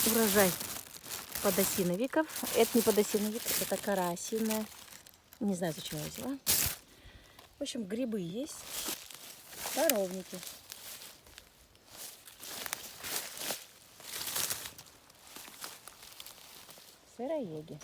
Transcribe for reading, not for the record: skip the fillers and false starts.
урожай подосиновиков. Это не подосиновик, это карасиная. Не знаю, зачем я взяла. В общем, грибы есть. Коровники. Сыроеги.